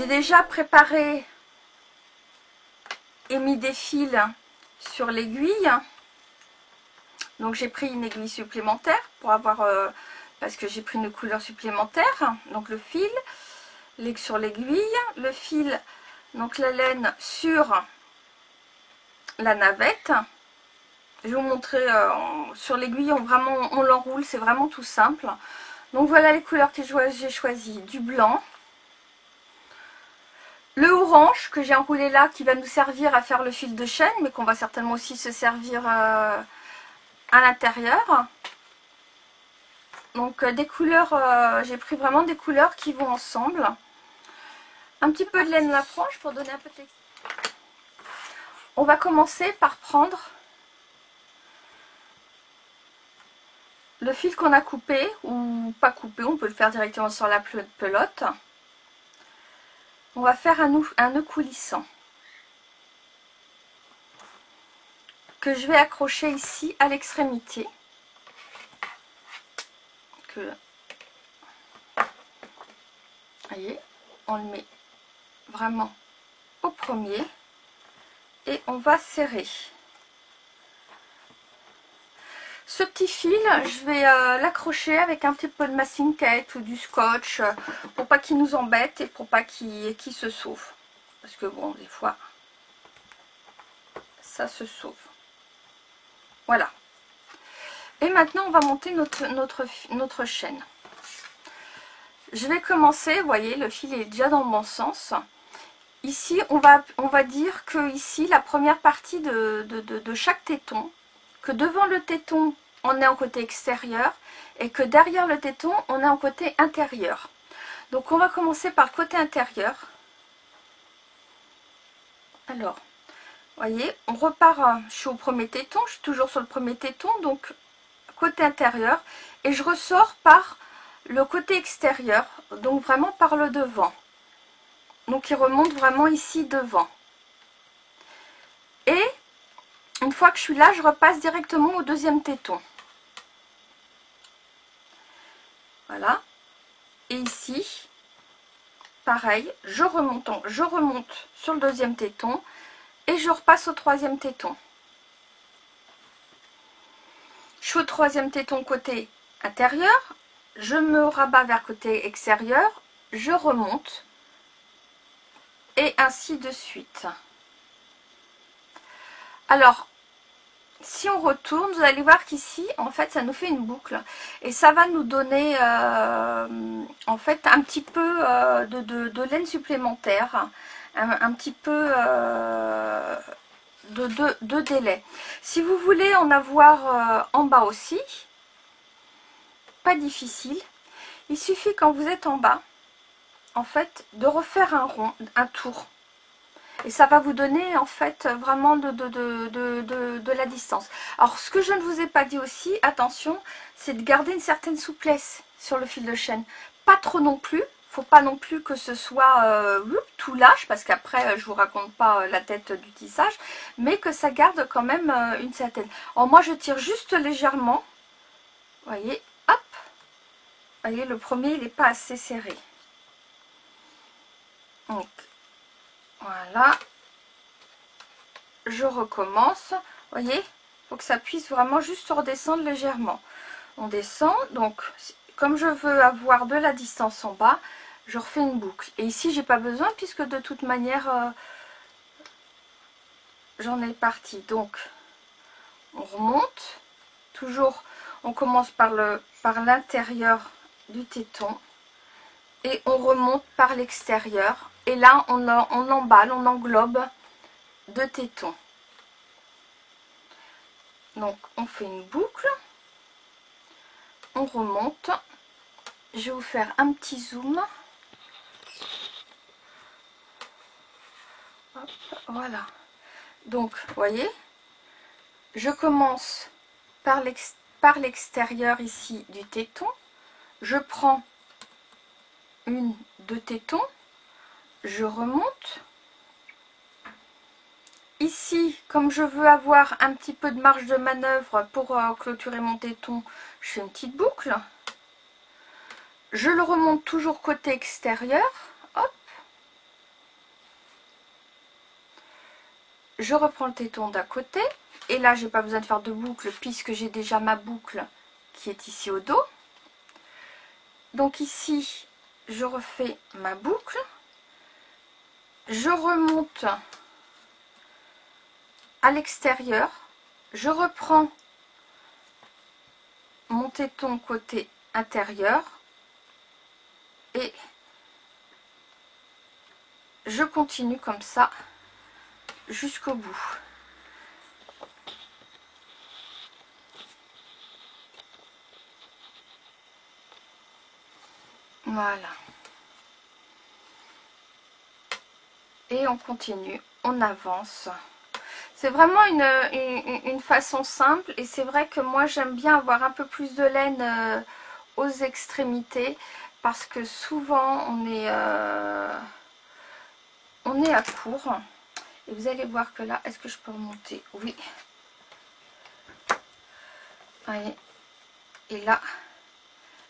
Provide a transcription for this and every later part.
J'ai déjà préparé et mis des fils sur l'aiguille. Donc j'ai pris une aiguille supplémentaire pour avoir, parce que j'ai pris une couleur supplémentaire. Donc le fil sur l'aiguille, le fil, donc la laine sur la navette. Je vais vous montrer sur l'aiguille, on l'enroule, c'est vraiment tout simple. Donc voilà les couleurs que j'ai choisies, du blanc, le orange que j'ai enroulé là, qui va nous servir à faire le fil de chaîne, mais qu'on va certainement aussi se servir à l'intérieur. Donc des couleurs, j'ai pris vraiment des couleurs qui vont ensemble. Un petit peu de laine la frange pour donner un peu de texture. On va commencer par prendre le fil qu'on a coupé, ou pas coupé, on peut le faire directement sur la pelote. On va faire un nœud coulissant que je vais accrocher ici à l'extrémité. Vous voyez, on le met vraiment au premier et on va serrer. Ce petit fil, je vais l'accrocher avec un petit peu de masking tape ou du scotch pour pas qu'il nous embête et pour pas qu'il se sauve. Parce que bon, des fois, ça se sauve. Voilà. Et maintenant, on va monter notre chaîne. Je vais commencer, vous voyez, le fil est déjà dans le bon sens. Ici, on va dire que ici, la première partie de chaque téton, que devant le téton, on est en côté extérieur et que derrière le téton, on est en côté intérieur. Donc, on va commencer par le côté intérieur. Alors, vous voyez, on repart, je suis au premier téton, je suis toujours sur le premier téton, donc côté intérieur, et je ressors par le côté extérieur, donc vraiment par le devant. Donc, il remonte vraiment ici devant. Et une fois que je suis là, je repasse directement au deuxième téton. Voilà. Et ici, pareil, je remonte sur le deuxième téton et je repasse au troisième téton. Je suis au troisième téton côté intérieur, je me rabats vers côté extérieur, je remonte et ainsi de suite. Alors, si on retourne, vous allez voir qu'ici, en fait, ça nous fait une boucle. Et ça va nous donner, en fait, un petit peu de laine supplémentaire. Un petit peu de délai. Si vous voulez en avoir en bas aussi, pas difficile. Il suffit quand vous êtes en bas, en fait, de refaire un rond, un tour. Et ça va vous donner en fait vraiment de la distance. Alors ce que je ne vous ai pas dit aussi, attention, c'est de garder une certaine souplesse sur le fil de chaîne. Pas trop non plus, faut pas non plus que ce soit tout lâche, parce qu'après je vous raconte pas la tête du tissage, mais que ça garde quand même une certaine. Alors moi je tire juste légèrement, vous voyez, hop, vous voyez le premier il n'est pas assez serré. Donc voilà, je recommence. Vous voyez, il faut que ça puisse vraiment juste redescendre légèrement. On descend, donc comme je veux avoir de la distance en bas, je refais une boucle. Et ici, j'ai pas besoin puisque de toute manière, j'en ai parti. Donc, on remonte. Toujours, on commence par l'intérieur du téton et on remonte par l'extérieur. Et là, on emballe, on englobe deux tétons. Donc on fait une boucle, on remonte. Je vais vous faire un petit zoom. Hop, voilà. Donc vous voyez, je commence par l'extérieur ici du téton. Je prends deux tétons, je remonte. Ici, comme je veux avoir un petit peu de marge de manœuvre pour clôturer mon téton, je fais une petite boucle. Je le remonte toujours côté extérieur. Hop. je reprends le téton d'à côté. Et là, j'ai pas besoin de faire de boucle puisque j'ai déjà ma boucle qui est ici au dos. Donc ici, je refais ma boucle. Je remonte à l'extérieur. Je reprends mon téton côté intérieur. Et je continue comme ça jusqu'au bout. Voilà. Et on continue, on avance. C'est vraiment une façon simple et c'est vrai que moi j'aime bien avoir un peu plus de laine aux extrémités parce que souvent on est à court. Et vous allez voir que là, est-ce que je peux remonter? Oui. Voyez. Et là,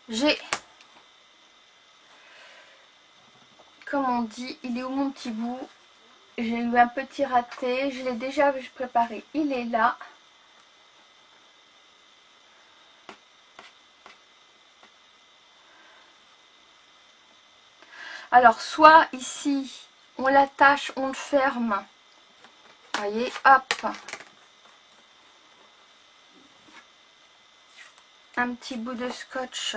j'ai, comme on dit, il est où mon petit bout? J'ai eu un petit raté, je l'ai déjà préparé, il est là. Alors, soit ici, on l'attache, on le ferme. Voyez, hop. Un petit bout de scotch.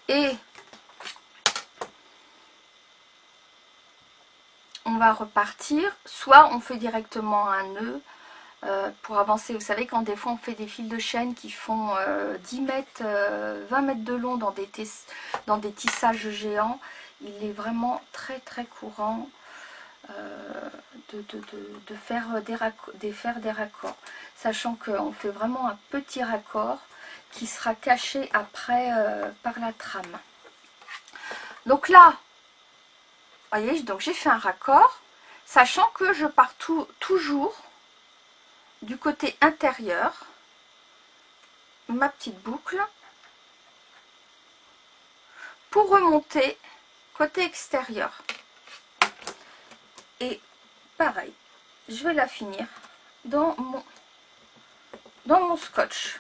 Et on va repartir. Soit on fait directement un nœud pour avancer. Vous savez, quand des fois on fait des fils de chaîne qui font 10 mètres, 20 mètres de long dans des tissages géants, il est vraiment très très courant de faire des raccords. Sachant qu'on fait vraiment un petit raccord qui sera caché après par la trame. Donc là, vous voyez, donc j'ai fait un raccord, sachant que je pars toujours du côté intérieur, ma petite boucle, pour remonter côté extérieur. Et pareil, je vais la finir dans mon scotch.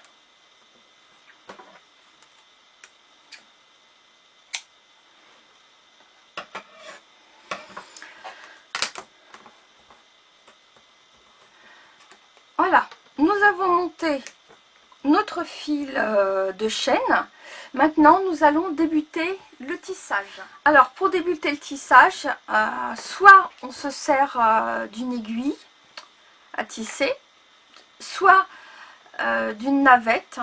Voilà, nous avons monté notre fil de chaîne. Maintenant, nous allons débuter le tissage. Alors, pour débuter le tissage, soit on se sert d'une aiguille à tisser, soit d'une navette,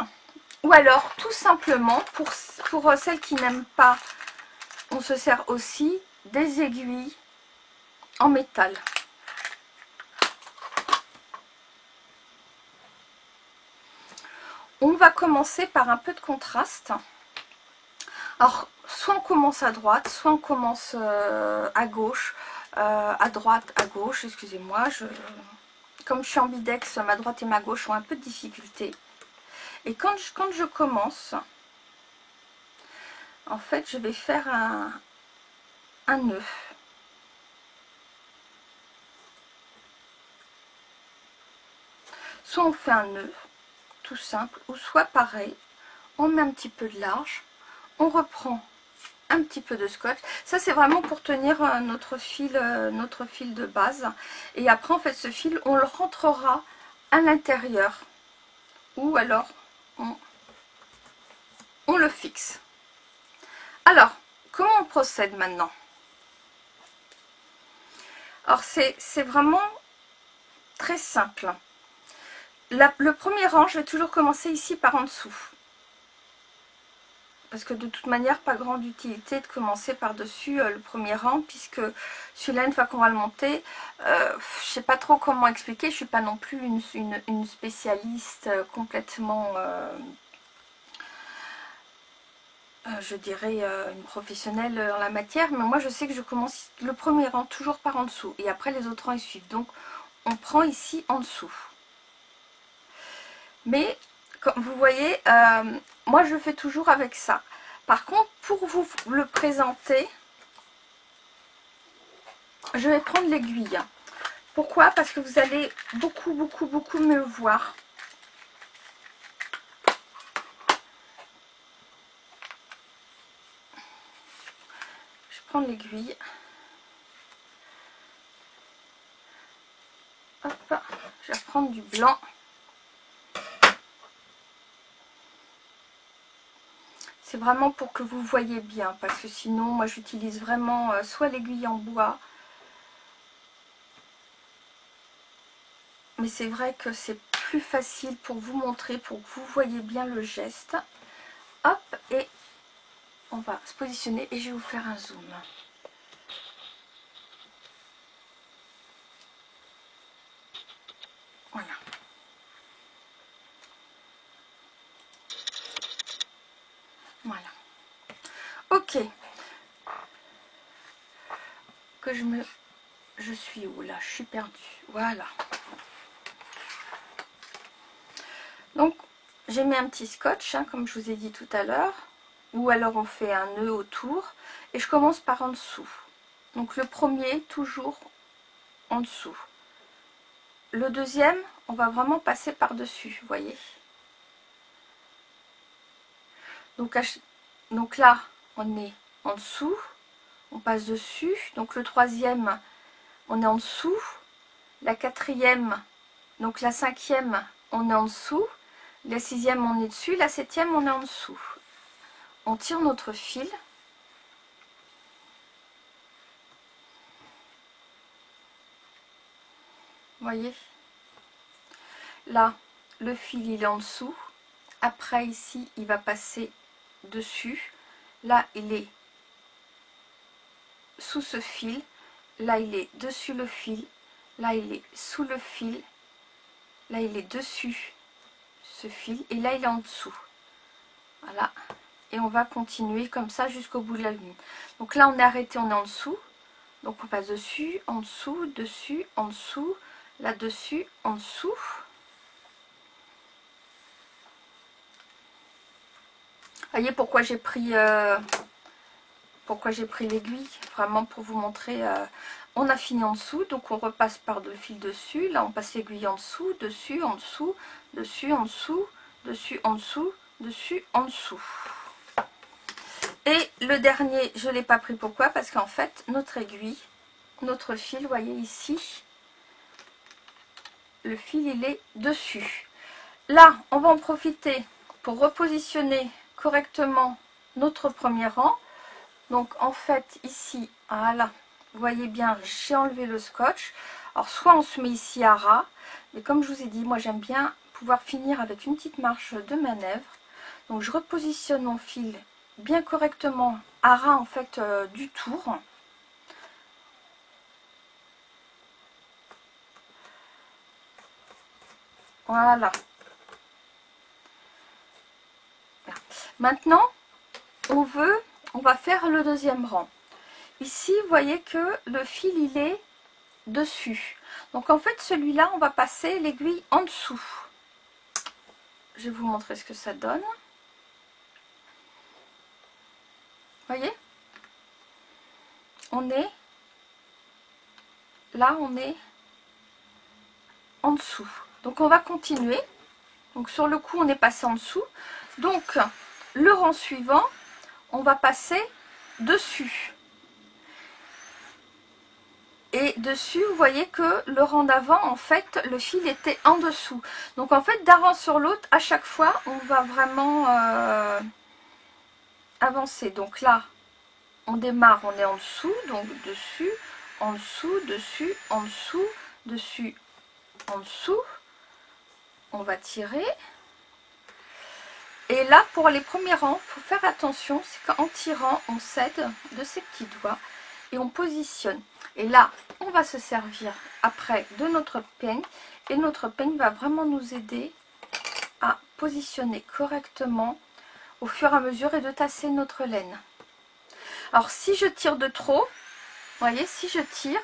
ou alors tout simplement, pour celles qui n'aiment pas, on se sert aussi des aiguilles en métal. On va commencer par un peu de contraste. Alors, soit on commence à droite, soit on commence à gauche, à droite, à gauche, excusez-moi. Comme je suis ambidex, ma droite et ma gauche ont un peu de difficulté. Et quand je commence, en fait, je vais faire un nœud. Soit on fait un nœud, tout simple, ou soit pareil, on met un petit peu de large, on reprend un petit peu de scotch. Ça, c'est vraiment pour tenir notre fil de base. Et après, en fait, ce fil, on le rentrera à l'intérieur. Ou alors, on le fixe. Alors, comment on procède maintenant? Alors, c'est vraiment très simple. Le premier rang, je vais toujours commencer ici par en dessous. Parce que de toute manière, pas grande utilité de commencer par-dessus le premier rang, puisque celui-là, une fois qu'on va le monter, je sais pas trop comment expliquer, je suis pas non plus une spécialiste complètement, je dirais, une professionnelle en la matière, mais moi je sais que je commence le premier rang toujours par en dessous, et après les autres rangs ils suivent, donc on prend ici en dessous. Mais, comme vous voyez, moi je fais toujours avec ça. Par contre, pour vous le présenter, je vais prendre l'aiguille. Pourquoi? Parce que vous allez beaucoup mieux voir. Je prends l'aiguille. Hop, je vais prendre du blanc. C'est vraiment pour que vous voyez bien, parce que sinon, moi j'utilise vraiment soit l'aiguille en bois, mais c'est vrai que c'est plus facile pour vous montrer, pour que vous voyez bien le geste. Hop, et on va se positionner et je vais vous faire un zoom. Voilà. Voilà. Ok. Que je suis où là? Je suis perdue. Voilà. Donc, j'ai mis un petit scotch, hein, comme je vous ai dit tout à l'heure. Ou alors on fait un nœud autour. Et je commence par en dessous. Donc le premier, toujours en dessous. Le deuxième, on va vraiment passer par-dessus, vous voyez. Donc là, on est en dessous. On passe dessus. Donc le troisième, on est en dessous. La quatrième, donc la cinquième, on est en dessous. La sixième, on est dessus. La septième, on est en dessous. On tire notre fil. Vous voyez? Là, le fil, il est en dessous. Après, ici, il va passer dessus. Là, il est sous ce fil. Là, il est dessus le fil. Là, il est sous le fil. Là, il est dessus ce fil. Et là, il est en dessous. Voilà. Et on va continuer comme ça jusqu'au bout de la ligne. Donc là, on est arrêté, on est en dessous. Donc on passe dessus, en dessous, en dessous, là-dessus, en dessous. Voyez pourquoi j'ai pris l'aiguille, vraiment pour vous montrer. On a fini en dessous, donc on repasse par le fil dessus. Là, on passe l'aiguille en dessous, dessus, en dessous, dessus, en dessous, dessus, en dessous, dessus, en dessous. Et le dernier, je ne l'ai pas pris. Pourquoi? Parce qu'en fait, notre aiguille, notre fil, vous voyez ici, le fil, il est dessus. Là, on va en profiter pour repositionner correctement notre premier rang. Donc en fait ici, voilà, vous voyez bien, j'ai enlevé le scotch. Alors soit on se met ici à ras, mais comme je vous ai dit, moi j'aime bien pouvoir finir avec une petite marche de manœuvre. Donc je repositionne mon fil bien correctement à ras en fait du tour. Voilà. Maintenant, on va faire le deuxième rang. Ici, vous voyez que le fil, il est dessus. Donc en fait, celui-là, on va passer l'aiguille en dessous. Je vais vous montrer ce que ça donne. Voyez, on est là, on est en dessous. Donc on va continuer. Donc sur le coup, on est passé en dessous. Donc le rang suivant, on va passer dessus. Et dessus, vous voyez que le rang d'avant, en fait, le fil était en dessous. Donc en fait, d'un rang sur l'autre, à chaque fois, on va vraiment avancer. Donc là, on démarre, on est en dessous, donc dessus, en dessous, dessus, en dessous, dessus, en dessous. On va tirer. Et là, pour les premiers rangs, il faut faire attention, c'est qu'en tirant, on cède de ses petits doigts et on positionne. Et là, on va se servir après de notre peigne. Et notre peigne va vraiment nous aider à positionner correctement au fur et à mesure et de tasser notre laine. Alors, si je tire de trop, vous voyez, si je tire,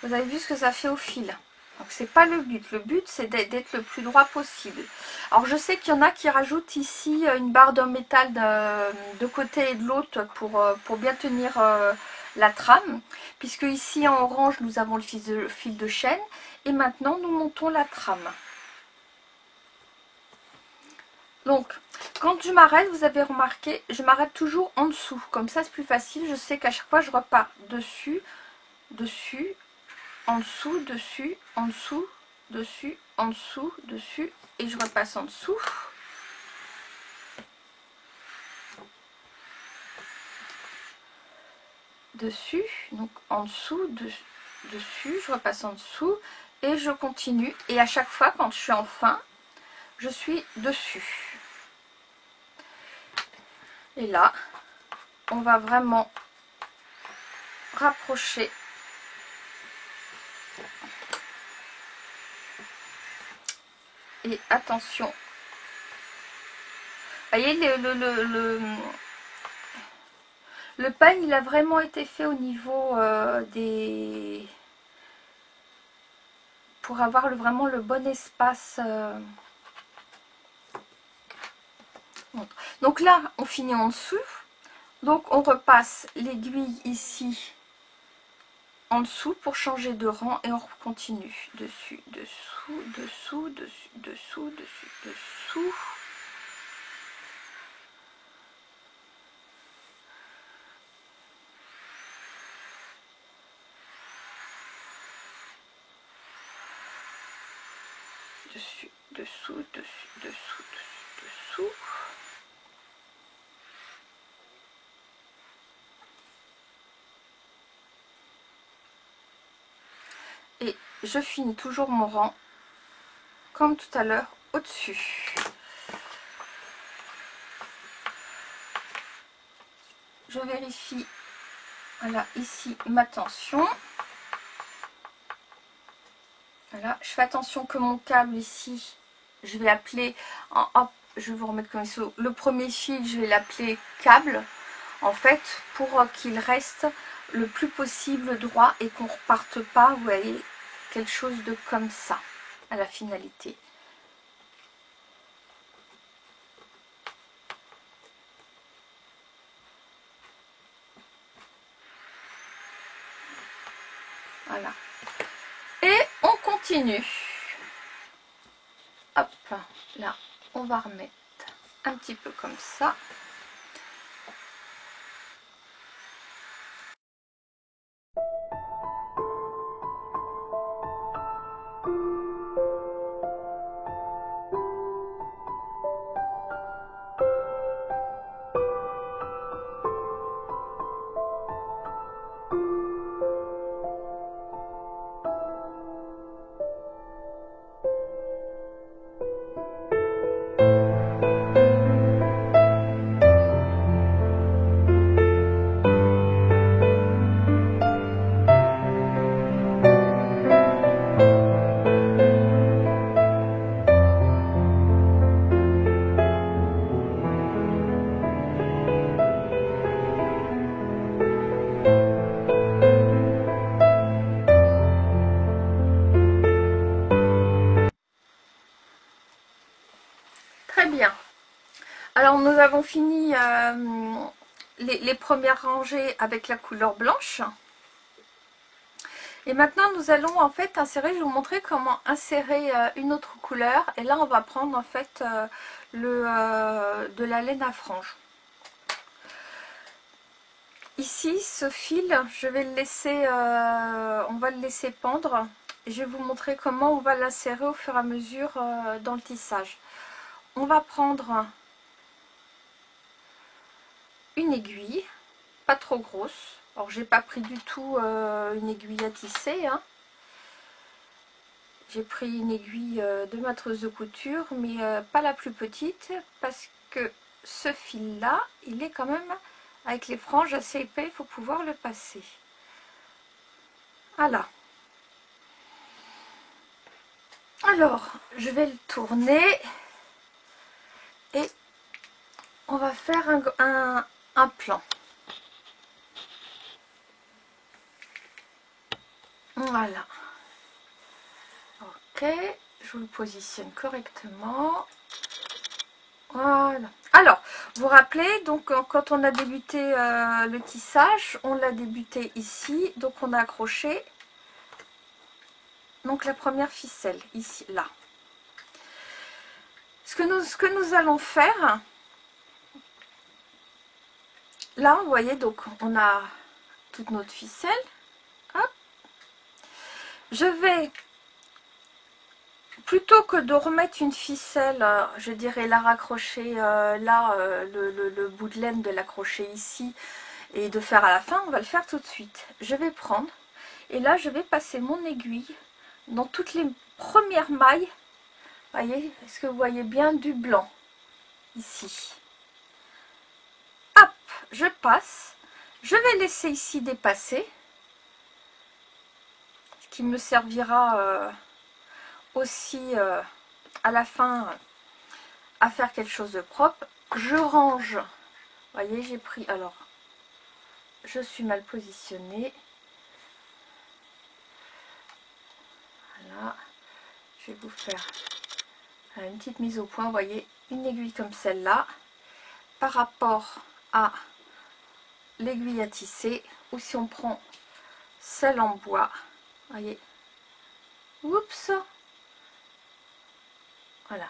vous avez vu ce que ça fait au fil. Donc c'est pas le but c'est d'être le plus droit possible. Alors je sais qu'il y en a qui rajoutent ici une barre de métal de côté et de l'autre pour bien tenir la trame, puisque ici en orange nous avons le fil de chaîne et maintenant nous montons la trame. Donc quand je m'arrête, vous avez remarqué, je m'arrête toujours en dessous, comme ça c'est plus facile, je sais qu'à chaque fois je repars dessus, dessus, en dessous, dessus, en dessous, dessus, en dessous, dessus, et je repasse en dessous. Dessus, donc en dessous, dessus, je repasse en dessous, et je continue. Et à chaque fois, quand je suis en fin, je suis dessus. Et là, on va vraiment rapprocher. Et attention. Vous voyez, le peigne, il a vraiment été fait au niveau des... pour avoir vraiment le bon espace. Donc là, on finit en dessous. Donc on repasse l'aiguille ici en dessous pour changer de rang et on continue. Dessus, dessous, dessous, dessus, dessous, dessus, dessous. Dessus, dessous, dessus, dessous, dessus, dessous. Et je finis toujours mon rang comme tout à l'heure au-dessus. Je vérifie, voilà, ici ma tension. Voilà, je fais attention que mon câble ici, je vais l'appeler, hop, je vais vous remettre comme ça, le premier fil, je vais l'appeler câble, en fait, pour qu'il reste le plus possible droit et qu'on ne reparte pas, vous voyez, quelque chose de comme ça, à la finalité. Voilà. Et on continue. Hop, là, on va remettre un petit peu comme ça. Très bien. Alors nous avons fini les premières rangées avec la couleur blanche. Et maintenant nous allons en fait insérer, je vais vous montrer comment insérer une autre couleur. Et là on va prendre en fait de la laine à franges. Ici ce fil, je vais le laisser, on va le laisser pendre. Et je vais vous montrer comment on va l'insérer au fur et à mesure dans le tissage. On va prendre une aiguille, pas trop grosse. Alors j'ai pas pris du tout une aiguille à tisser, hein. J'ai pris une aiguille de maîtresse de couture, mais pas la plus petite, parce que ce fil là, il est quand même avec les franges assez épais, il faut pouvoir le passer. Voilà. Alors, je vais le tourner et on va faire un plan. Voilà. je vous le positionne correctement. Voilà. Alors, vous vous rappelez, donc quand on a débuté le tissage, on l'a débuté ici, donc on a accroché donc la première ficelle, ici, là. Ce que nous allons faire, là, vous voyez, donc on a toute notre ficelle. Hop. Je vais, plutôt que de remettre une ficelle, je dirais la raccrocher là, le bout de laine de l'accrocher ici, et de faire à la fin, on va le faire tout de suite. Je vais prendre, et là, je vais passer mon aiguille dans toutes les premières mailles. Voyez, est-ce que vous voyez bien du blanc ici? Hop, je passe. Je vais laisser ici dépasser, ce qui me servira aussi à la fin à faire quelque chose de propre. Je range. Voyez, j'ai pris. Alors, je suis mal positionnée. Voilà. Je vais vous faire une petite mise au point. Vous voyez, une aiguille comme celle-là par rapport à l'aiguille à tisser, ou si on prend celle en bois, voyez, oups, voilà.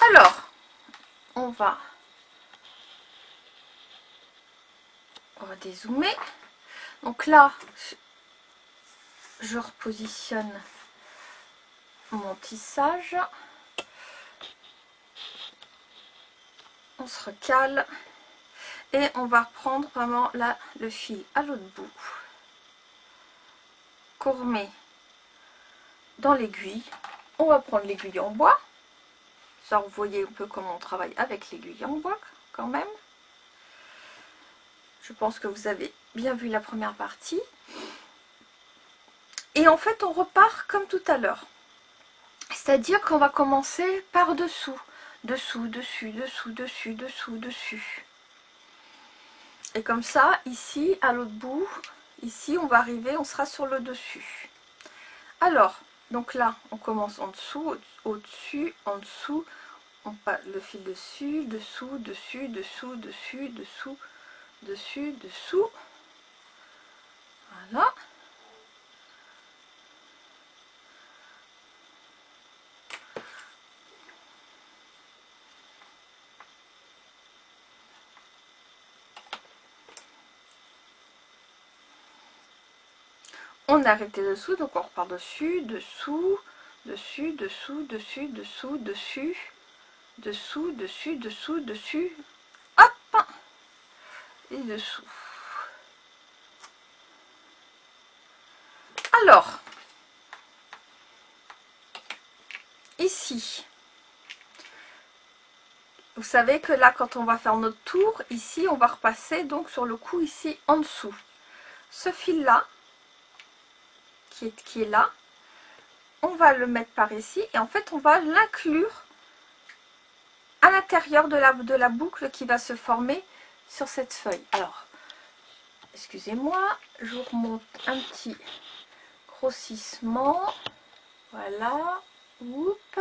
Alors, on va dézoomer. Donc là, je repositionne mon tissage. On se recale et on va reprendre vraiment là le fil à l'autre bout, qu'on remet dans l'aiguille. On va prendre l'aiguille en bois. Ça, vous voyez un peu comment on travaille avec l'aiguille en bois quand même. Je pense que vous avez bien vu la première partie. Et en fait, on repart comme tout à l'heure. C'est-à-dire qu'on va commencer par dessous. Dessous, dessus, dessous, dessus, dessous, dessus. Et comme ça, ici, à l'autre bout, ici, on va arriver, on sera sur le dessus. Alors, donc là, on commence en dessous, au-dessus, en dessous. On passe le fil dessus, dessous, dessus, dessous, dessus, dessous, dessus, dessous. Voilà. On a arrêté dessous, donc on repart dessus, dessous, dessus, dessous, dessus, dessous, dessus, dessous, dessus, dessous, dessus, hop, et dessous. Alors, ici, vous savez que là, quand on va faire notre tour, ici, on va repasser donc sur le cou ici en dessous. Ce fil-là, qui est là, on va le mettre par ici et en fait, on va l'inclure à l'intérieur de la boucle qui va se former sur cette feuille. Alors, excusez-moi, je vous remonte un petit grossissement. Voilà. Oups.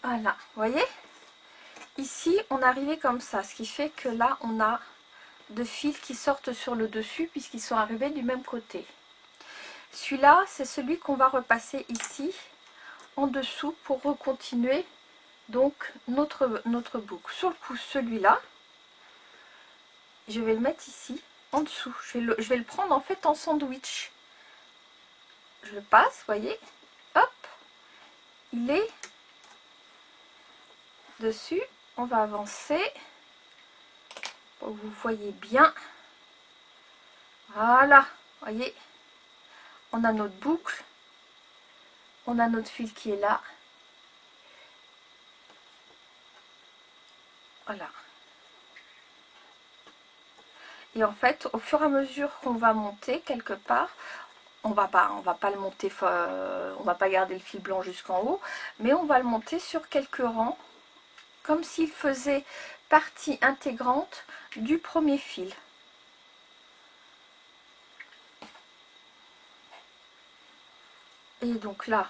Voilà, vous voyez? Ici, on est arrivé comme ça, ce qui fait que là, on a deux fils qui sortent sur le dessus puisqu'ils sont arrivés du même côté. Celui-là, c'est celui qu'on va repasser ici, en dessous, pour recontinuer donc notre boucle. Sur le coup, celui-là, je vais le mettre ici, en dessous. Je vais le prendre en fait en sandwich. Je le passe, voyez, hop, il est dessus. On va avancer pour que vous voyez bien. Voilà, voyez, on a notre boucle, on a notre fil qui est là. Voilà. Et en fait, au fur et à mesure qu'on va monter quelque part, on va pas le monter, on va pas garder le fil blanc jusqu'en haut, mais on va le monter sur quelques rangs, comme s'il faisait partie intégrante du premier fil. Et donc là,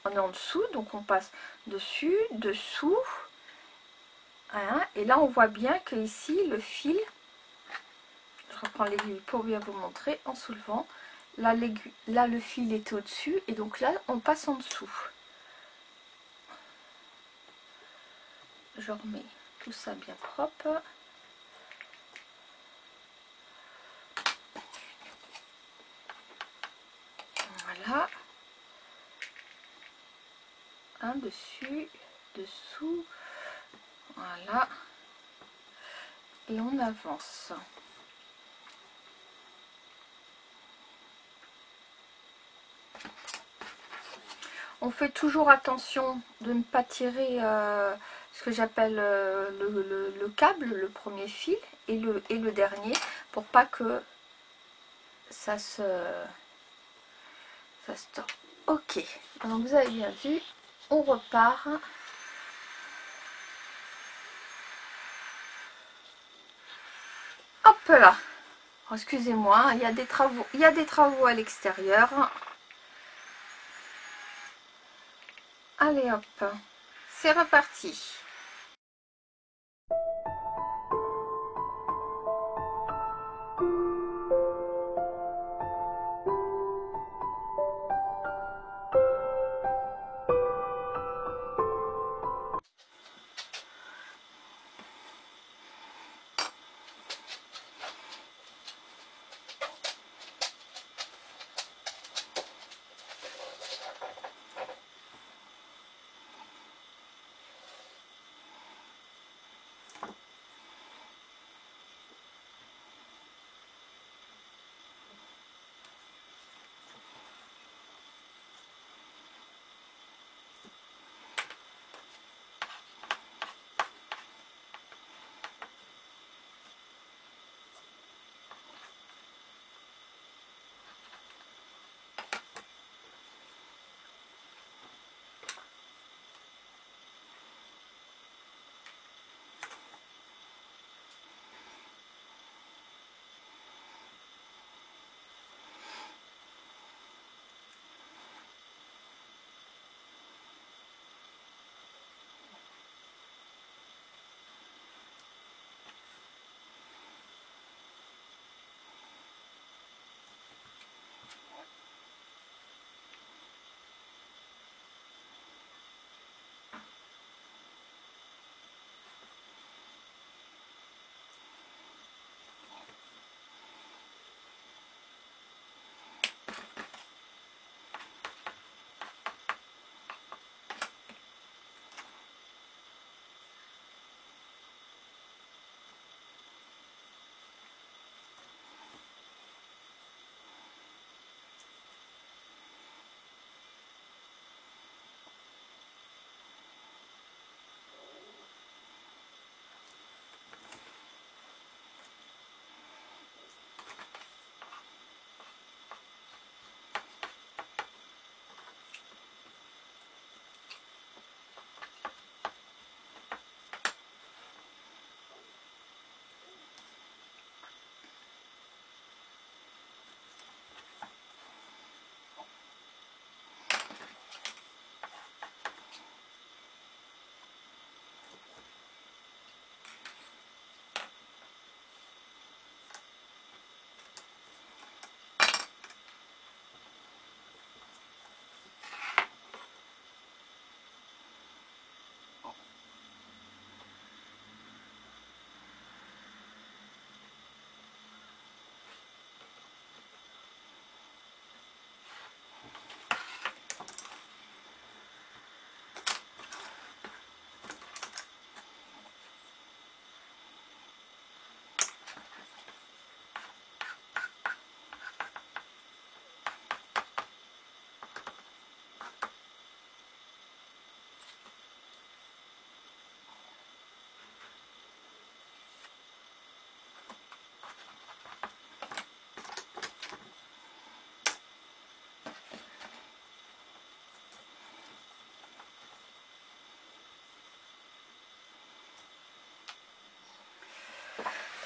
on est en dessous, donc on passe dessus, dessous. Hein, et là, on voit bien que ici, le fil, je reprends l'aiguille pour bien vous montrer en soulevant. Là, là le fil est au-dessus et donc là, on passe en dessous. Je remets tout ça bien propre. Voilà. Un dessus, dessous. Voilà. Et on avance. On fait toujours attention de ne pas tirer ce que j'appelle le câble, le premier fil et le dernier, pour pas que ça se tord. Ok, donc vous avez bien vu, on repart. Hop là. Oh, excusez-moi, il y a des travaux à l'extérieur. Allez hop, c'est reparti.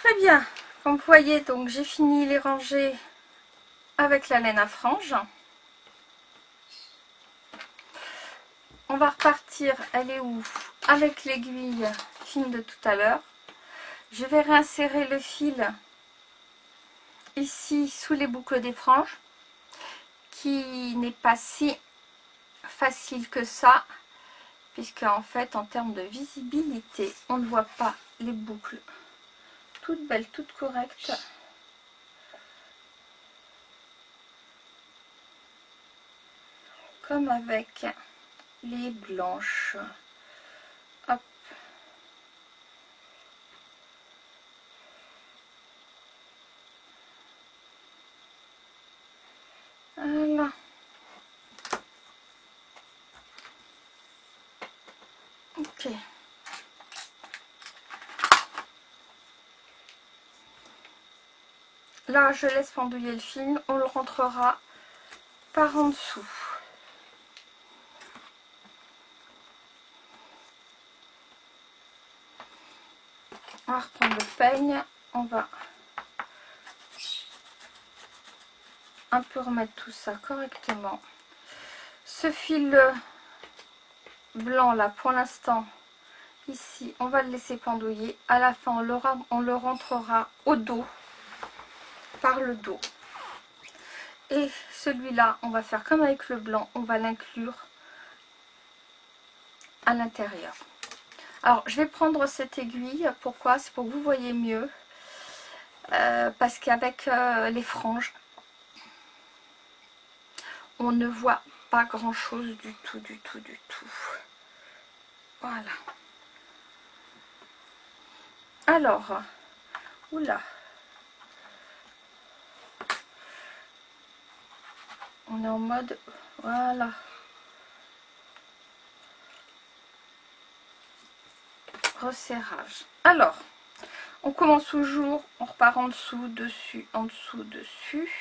Très bien, comme vous voyez, donc j'ai fini les rangées avec la laine à franges. On va repartir, elle est où? Avec l'aiguille fine de tout à l'heure. Je vais réinsérer le fil ici sous les boucles des franges, qui n'est pas si facile que ça, puisque en fait en termes de visibilité, on ne voit pas les boucles toutes belles, toutes correctes. Comme avec les blanches. Hop. Voilà. Ok. Là, je laisse pendouiller le fil. On le rentrera par en dessous. On va reprendre le peigne. On va un peu remettre tout ça correctement. Ce fil blanc là, pour l'instant, ici, on va le laisser pendouiller. À la fin, on le rentrera au dos, par le dos. Et celui-là, on va faire comme avec le blanc, on va l'inclure à l'intérieur. Alors, je vais prendre cette aiguille. Pourquoi? C'est pour que vous voyez mieux. Parce qu'avec les franges, on ne voit pas grand chose du tout, du tout, du tout. Voilà. Alors, oula. On est en mode, voilà. Resserrage. Alors, on commence toujours, on repart en dessous, dessus, en dessous, dessus.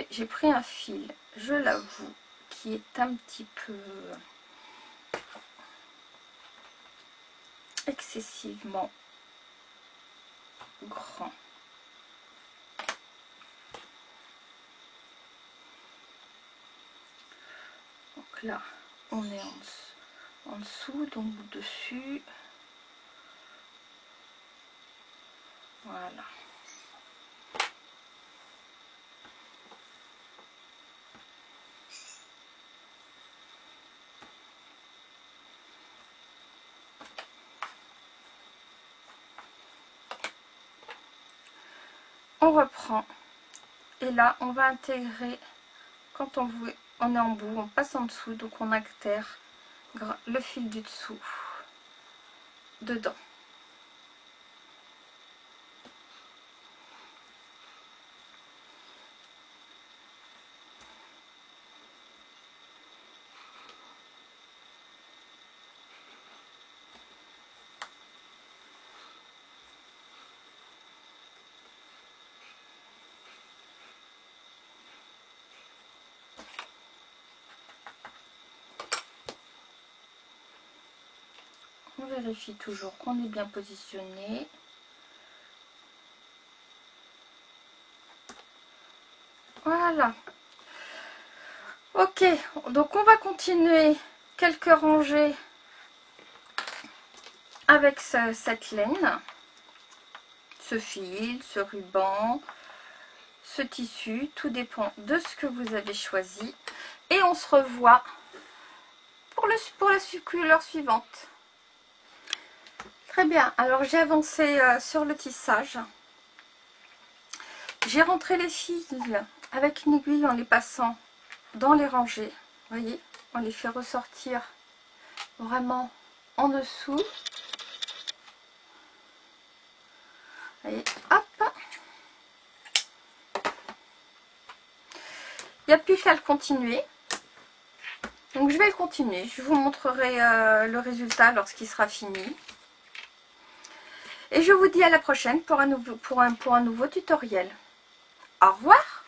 J'ai pris un fil, je l'avoue, qui est un petit peu excessivement grand. Donc là, on est en dessous, donc dessus. Voilà. On reprend. Et là, on va intégrer, quand on est en bout, on passe en dessous, donc on intègre le fil du dessous dedans. On vérifie toujours qu'on est bien positionné. Voilà. Ok, donc on va continuer quelques rangées avec cette laine, ce fil, ce ruban, ce tissu. Tout dépend de ce que vous avez choisi. Et on se revoit pour la couleur suivante. Très bien, alors j'ai avancé sur le tissage. J'ai rentré les fils avec une aiguille en les passant dans les rangées. Vous voyez, on les fait ressortir vraiment en dessous. Vous voyez, hop. Il n'y a plus qu'à le continuer. Donc je vais le continuer. Je vous montrerai le résultat lorsqu'il sera fini. Et je vous dis à la prochaine pour un nouveau tutoriel. Au revoir.